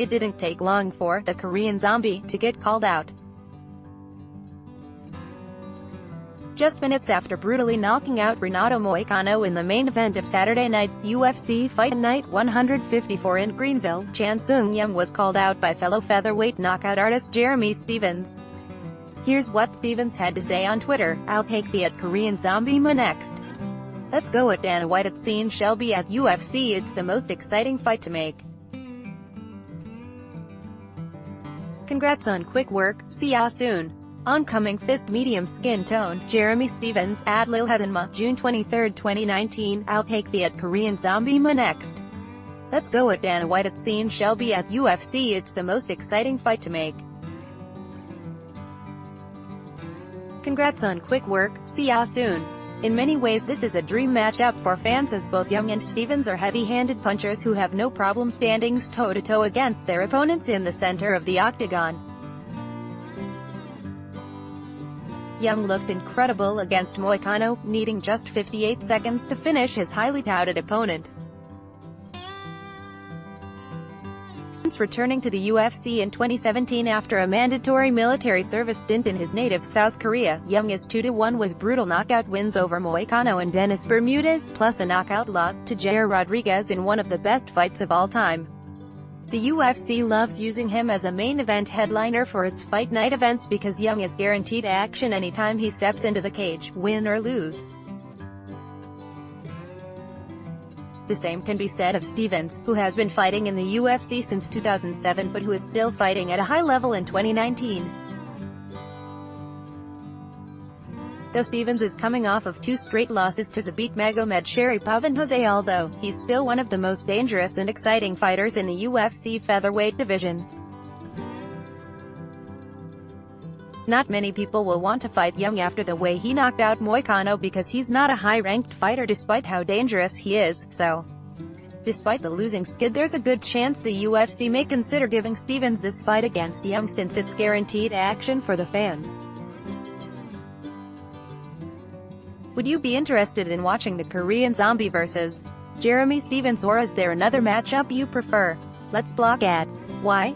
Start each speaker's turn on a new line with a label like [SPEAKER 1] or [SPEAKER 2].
[SPEAKER 1] It didn't take long for the Korean Zombie to get called out. Just minutes after brutally knocking out Renato Moicano in the main event of Saturday night's UFC Fight Night 154 in Greenville, Chan Sung-young was called out by fellow featherweight knockout artist Jeremy Stephens. Here's what Stephens had to say on Twitter: "I'll take the Korean Zombie next. Let's go at Dana White at Seen Shelby at UFC. It's the most exciting fight to make. Congrats on quick work, see ya soon." Oncoming fist medium skin tone, Jeremy Stephens, at Lil Heathenma, June 23, 2019, "I'll take the Korean Zombie next. Let's go at Dana White at Seen Shelby at UFC. It's the most exciting fight to make. Congrats on quick work, see ya soon." In many ways this is a dream matchup for fans, as both Young and Stephens are heavy-handed punchers who have no problem standing toe-to-toe against their opponents in the center of the octagon. Young looked incredible against Moicano, needing just 58 seconds to finish his highly touted opponent. Since returning to the UFC in 2017 after a mandatory military service stint in his native South Korea, Young is 2-1 with brutal knockout wins over Moicano and Dennis Bermudez, plus a knockout loss to Jair Rodriguez in one of the best fights of all time. The UFC loves using him as a main event headliner for its fight night events because Young is guaranteed action anytime he steps into the cage, win or lose. The same can be said of Stephens, who has been fighting in the UFC since 2007 but who is still fighting at a high level in 2019. Though Stephens is coming off of 2 straight losses to Zabit Magomed Sharipov and Jose Aldo, he's still one of the most dangerous and exciting fighters in the UFC featherweight division. Not many people will want to fight Young after the way he knocked out Moicano because he's not a high-ranked fighter despite how dangerous he is, so despite the losing skid there's a good chance the UFC may consider giving Stephens this fight against Young since it's guaranteed action for the fans. Would you be interested in watching the Korean Zombie versus Jeremy Stephens, or is there another matchup you prefer? Let's block ads. Why?